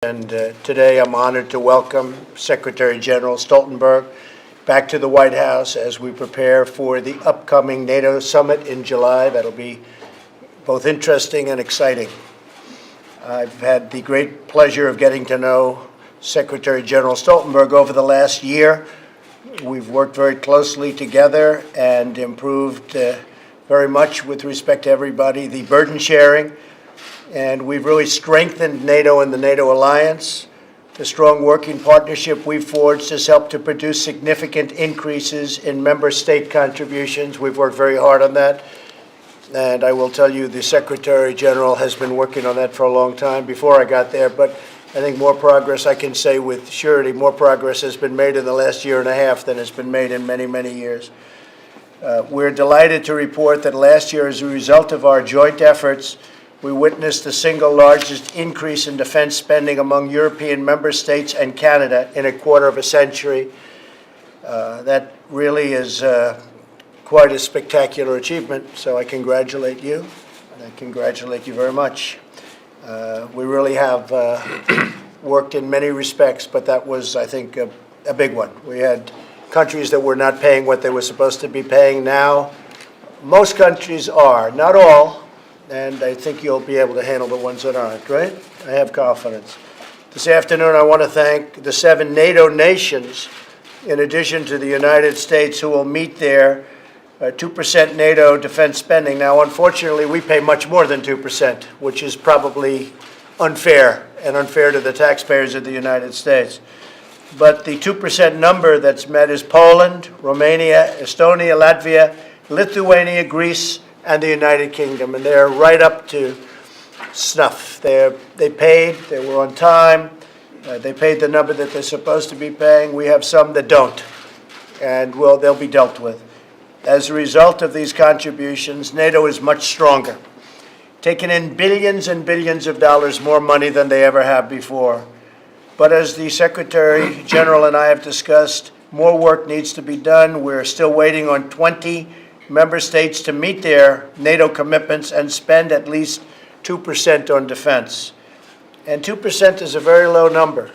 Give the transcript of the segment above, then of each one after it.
And today I'm honored to welcome Secretary General Stoltenberg back to the White House as we prepare for the upcoming NATO summit in July. That'll be both interesting and exciting. I've had the great pleasure of getting to know Secretary General Stoltenberg over the last year. We've worked very closely together and improved very much with respect to everybody, the burden sharing. And we've really strengthened NATO and the NATO alliance. The strong working partnership we've forged has helped to produce significant increases in member state contributions. We've worked very hard on that. And I will tell you, the Secretary General has been working on that for a long time before I got there. But I think more progress, I can say with surety, more progress has been made in the last year and a half than has been made in many, many years. We're delighted to report that last year, as a result of our joint efforts, we witnessed the single largest increase in defense spending among European member states and Canada in a quarter of a century. That really is quite a spectacular achievement, so I congratulate you, and I congratulate you very much. We really have worked in many respects, but that was, I think, a big one. We had countries that were not paying what they were supposed to be paying. Now, most countries are, not all, and I think you'll be able to handle the ones that aren't, right? I have confidence. This afternoon, I want to thank the 7 NATO nations, in addition to the United States, who will meet their 2% NATO defense spending. Now, unfortunately, we pay much more than 2%, which is probably unfair, and unfair to the taxpayers of the United States. But the 2% number that's met is Poland, Romania, Estonia, Latvia, Lithuania, Greece, and the United Kingdom, and they're right up to snuff. They paid, they were on time, they paid the number that they're supposed to be paying. We have some that don't, and they'll be dealt with. As a result of these contributions, NATO is much stronger, taking in billions and billions of dollars more money than they ever have before. But as the Secretary General and I have discussed, more work needs to be done. We're still waiting on 20 member states to meet their NATO commitments and spend at least 2% on defense. And 2% is a very low number.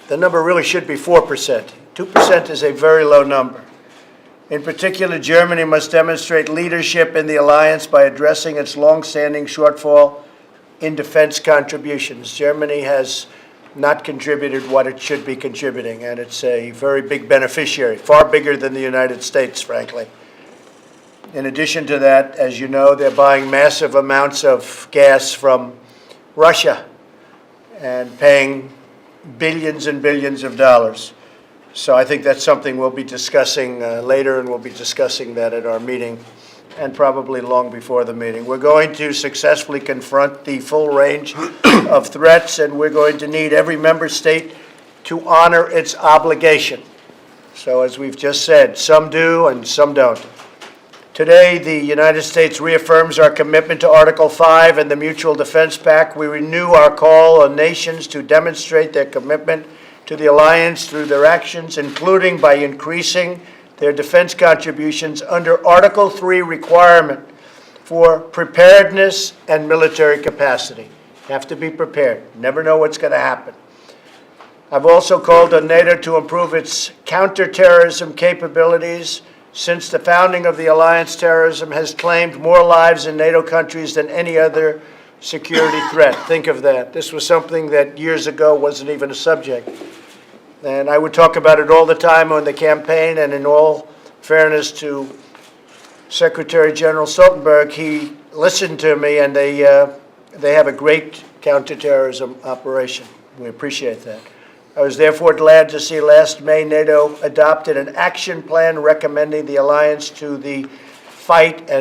The number really should be 4%. 2% is a very low number. In particular, Germany must demonstrate leadership in the alliance by addressing its long-standing shortfall in defense contributions. Germany has not contributed what it should be contributing, and it's a very big beneficiary, far bigger than the United States, frankly. In addition to that, as you know, they're buying massive amounts of gas from Russia and paying billions and billions of dollars. So I think that's something we'll be discussing later, and we'll be discussing that at our meeting and probably long before the meeting. We're going to successfully confront the full range of threats, and we're going to need every member state to honor its obligation. So as we've just said, some do and some don't. Today, the United States reaffirms our commitment to Article 5 and the Mutual Defense Pact. We renew our call on nations to demonstrate their commitment to the alliance through their actions, including by increasing their defense contributions under Article 3 requirement for preparedness and military capacity. You have to be prepared. You never know what's going to happen. I've also called on NATO to improve its counterterrorism capabilities. Since the founding of the alliance, terrorism has claimed more lives in NATO countries than any other security threat. Think of that. This was something that years ago wasn't even a subject. And I would talk about it all the time on the campaign, and in all fairness to Secretary General Stoltenberg, he listened to me, and they have a great counterterrorism operation. We appreciate that. I was therefore glad to see last May NATO adopted an action plan recommending the alliance to fight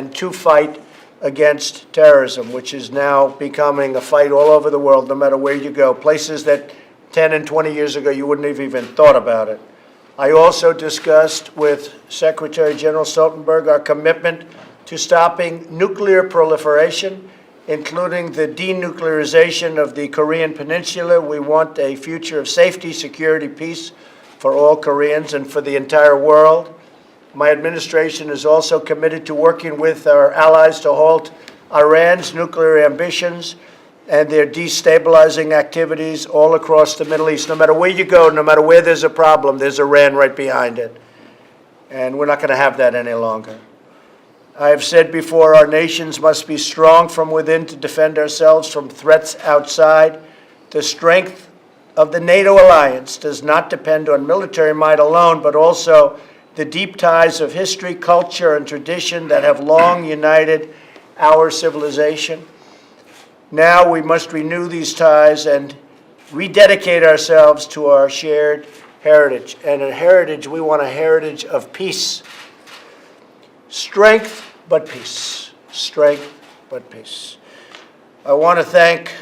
against terrorism, which is now becoming a fight all over the world, no matter where you go, places that 10 and 20 years ago you wouldn't have even thought about it. I also discussed with Secretary General Stoltenberg our commitment to stopping nuclear proliferation, including the denuclearization of the Korean Peninsula. We want a future of safety, security, peace for all Koreans and for the entire world. My administration is also committed to working with our allies to halt Iran's nuclear ambitions and their destabilizing activities all across the Middle East. No matter where you go, no matter where there's a problem, there's Iran right behind it. And we're not going to have that any longer. I have said before, our nations must be strong from within to defend ourselves from threats outside. The strength of the NATO alliance does not depend on military might alone, but also the deep ties of history, culture, and tradition that have long united our civilization. Now we must renew these ties and rededicate ourselves to our shared heritage. And a heritage, we want a heritage of peace. Strength, but peace. Strength, but peace. I want to thank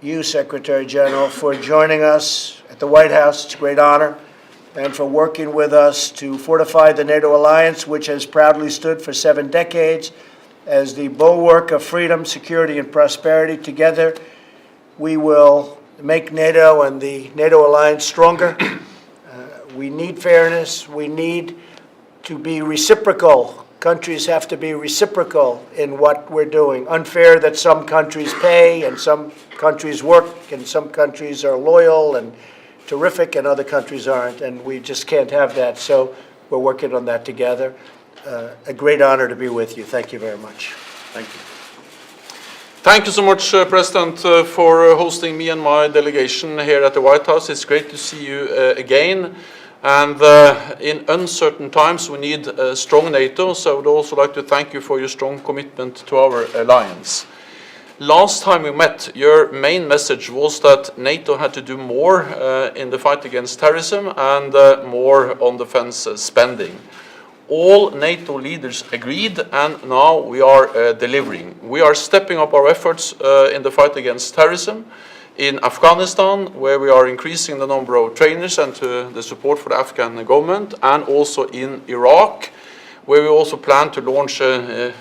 you, Secretary General, for joining us at the White House. It's a great honor. And for working with us to fortify the NATO alliance, which has proudly stood for 7 decades as the bulwark of freedom, security, and prosperity. Together, we will make NATO and the NATO alliance stronger. We need fairness. We need to be reciprocal. Countries have to be reciprocal in what we're doing. Unfair that some countries pay and some countries work and some countries are loyal and terrific and other countries aren't, and we just can't have that. So we're working on that together. A great honor to be with you. Thank you very much. Thank you. Thank you so much, President, for hosting me and my delegation here at the White House. It's great to see you again. And in uncertain times, we need a strong NATO, so I would also like to thank you for your strong commitment to our alliance. Last time we met, your main message was that NATO had to do more in the fight against terrorism and more on defense spending. All NATO leaders agreed, and now we are delivering. We are stepping up our efforts in the fight against terrorism in Afghanistan, where we are increasing the number of trainers and the support for the Afghan government, and also in Iraq, where we also plan to launch a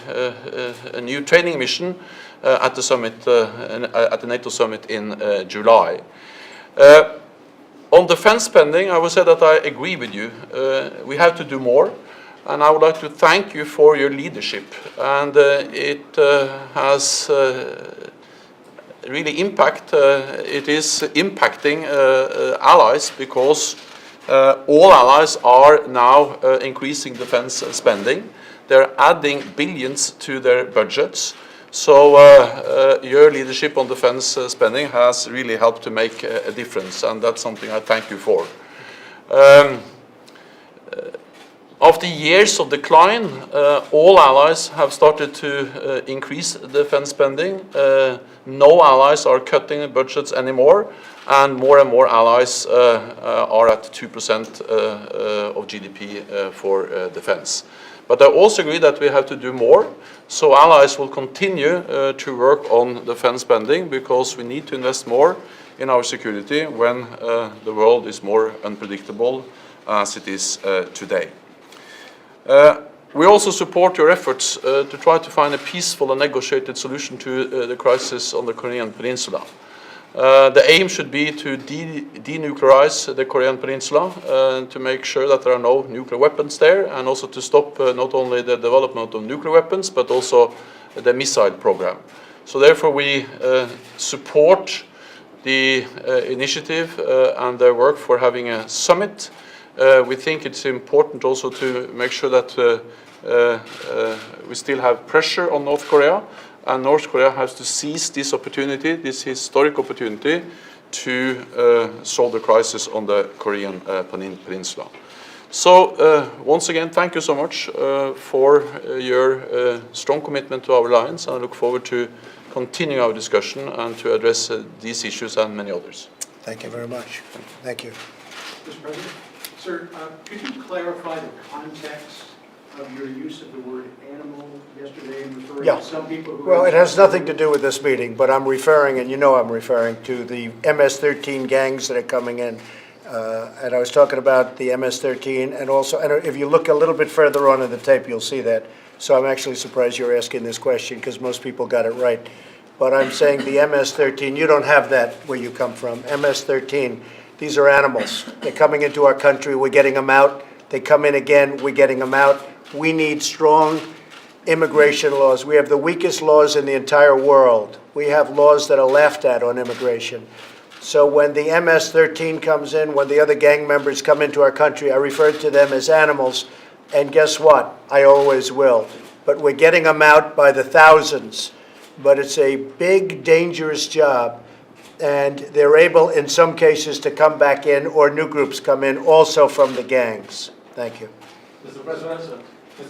new training mission at the summit, at the NATO summit in July. On defense spending, I would say that I agree with you. We have to do more. And I would like to thank you for your leadership. And it has really it is impacting allies, because all allies are now increasing defense spending. They're adding billions to their budgets. So your leadership on defense spending has really helped to make a difference, and that's something I thank you for. After years of decline, all allies have started to increase defense spending. No allies are cutting budgets anymore, and more allies are at 2% of GDP for defense. But I also agree that we have to do more, so allies will continue to work on defense spending, because we need to invest more in our security when the world is more unpredictable as it is today. We also support your efforts to try to find a peaceful and negotiated solution to the crisis on the Korean Peninsula. The aim should be to denuclearize the Korean Peninsula, to make sure that there are no nuclear weapons there, and also to stop not only the development of nuclear weapons, but also the missile program. So therefore we support the initiative and their work for having a summit. We think it's important also to make sure that we still have pressure on North Korea, and North Korea has to seize this opportunity, this historic opportunity, to solve the crisis on the Korean Peninsula. So once again, thank you so much for your strong commitment to our alliance, and I look forward to continuing our discussion and to address these issues and many others. Thank you very much. Thank you. Mr. President? Sir, could you clarify the context of your use of the word animal yesterday and referring to some people who... Well, it has nothing to do with this meeting, but I'm referring, and you know I'm referring, to the MS-13 gangs that are coming in. And I was talking about the MS-13, and also, and if you look a little bit further on in the tape, you'll see that. So I'm actually surprised you're asking this question, because most people got it right. But I'm saying the MS-13, you don't have that where you come from. MS-13, these are animals. They're coming into our country, we're getting them out. They come in again, we're getting them out. We need strong immigration laws. We have the weakest laws in the entire world. We have laws that are laughed at on immigration. So when the MS-13 comes in, when the other gang members come into our country, I refer to them as animals, and guess what? I always will. But we're getting them out by the thousands. But it's a big, dangerous job, and they're able, in some cases, to come back in, or new groups come in, also from the gangs. Thank you. Mr. President,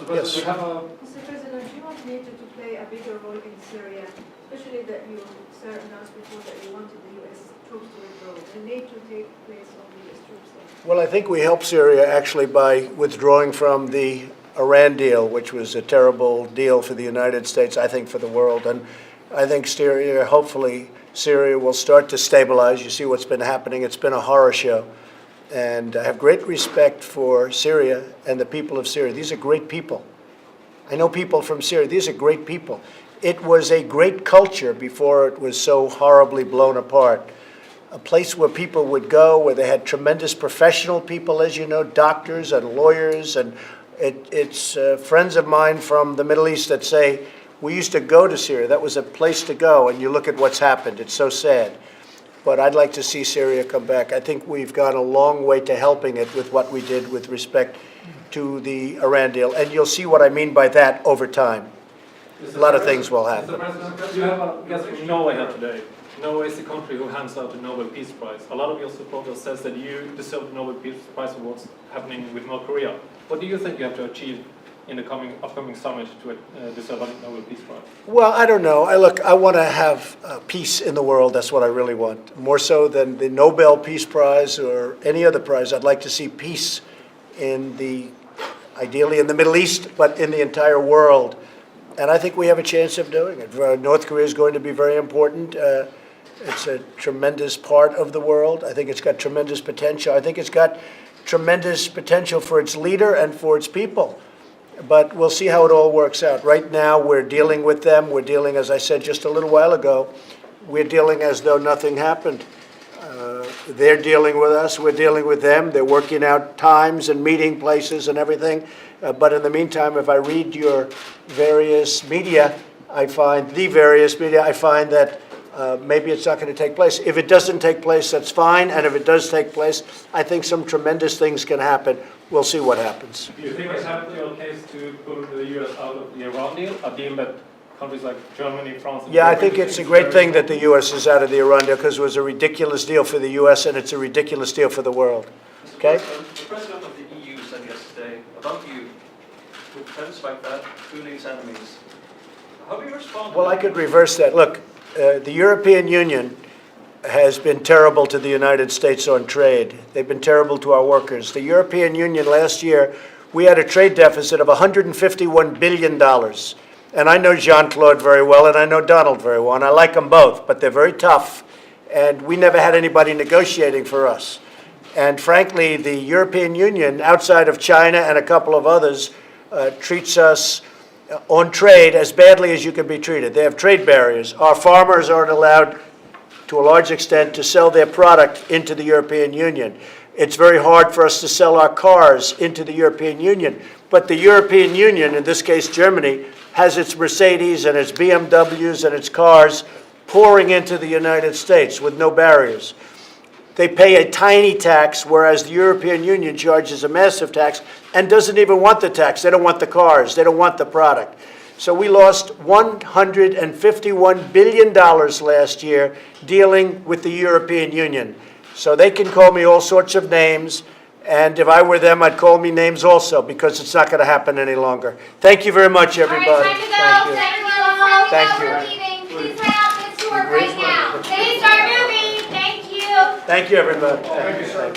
Yes. we have a... Mr. President, do you want NATO to play a bigger role in Syria, especially that you, sir, announced before that you wanted the U.S. troops to withdraw? Will NATO take place of the U.S. troops there? Well, I think we helped Syria actually by withdrawing from the Iran deal, which was a terrible deal for the United States, I think for the world. And I think Syria, hopefully, Syria will start to stabilize. You see what's been happening. It's been a horror show. And I have great respect for Syria and the people of Syria. These are great people. I know people from Syria. These are great people. It was a great culture before it was so horribly blown apart. A place where people would go, where they had tremendous professional people, as you know, doctors and lawyers. And it's friends of mine from the Middle East that say, we used to go to Syria. That was a place to go. And you look at what's happened. It's so sad. But I'd like to see Syria come back. I think we've gone a long way to helping it with what we did with respect to the Iran deal. And you'll see what I mean by that over time. A lot of things will happen. Mr. President, you have a guest from Norway here today. Norway is the country who hands out the Nobel Peace Prize. A lot of your supporters says that you deserve the Nobel Peace Prize for what's happening with North Korea. What do you think you have to achieve in the upcoming summit to deserve a Nobel Peace Prize? Well, I don't know. I want to have peace in the world. That's what I really want. More so than the Nobel Peace Prize or any other prize. I'd like to see peace ideally in the Middle East, but in the entire world. And I think we have a chance of doing it. North Korea is going to be very important. It's a tremendous part of the world. I think it's got tremendous potential. I think it's got tremendous potential for its leader and for its people. But we'll see how it all works out. Right now, we're dealing with them. We're dealing, as I said just a little while ago, we're dealing as though nothing happened. They're dealing with us. We're dealing with them. They're working out times and meeting places and everything. But in the meantime, if I read your various media, I find that maybe it's not going to take place. If it doesn't take place, that's fine. And if it does take place, I think some tremendous things can happen. We'll see what happens. Do you think it's happened in your case to pull the U.S. out of the Iran deal, a deal that countries like Germany, France, and Yeah, I think it's a great thing that the U.S. is out of the Iran deal because it was a ridiculous deal for the U.S. and it's a ridiculous deal for the world. Okay? The President of the EU said yesterday about you, with friends like that, who needs enemies? How do you respond to Well, that? I could reverse that. Look, the European Union has been terrible to the United States on trade. They've been terrible to our workers. The European Union last year, we had a trade deficit of $151 billion. And I know Jean-Claude very well, and I know Donald very well, and I like them both, but they're very tough. And we never had anybody negotiating for us. And frankly, the European Union, outside of China and a couple of others, treats us on trade as badly as you can be treated. They have trade barriers. Our farmers aren't allowed, to a large extent, to sell their product into the European Union. It's very hard for us to sell our cars into the European Union. But the European Union, in this case Germany, has its Mercedes and its BMWs and its cars pouring into the United States with no barriers. They pay a tiny tax, whereas the European Union charges a massive tax and doesn't even want the tax. They don't want the cars. They don't want the product. So we lost $151 billion last year dealing with the European Union. So they can call me all sorts of names, and if I were them, I'd call me names also, because it's not going to happen any longer. Thank you very much, everybody. All right, time to go. Thank you. We're leaving. Please head out this door right now. Please start moving. Thank you. Thank you, everybody. Thank you, sir.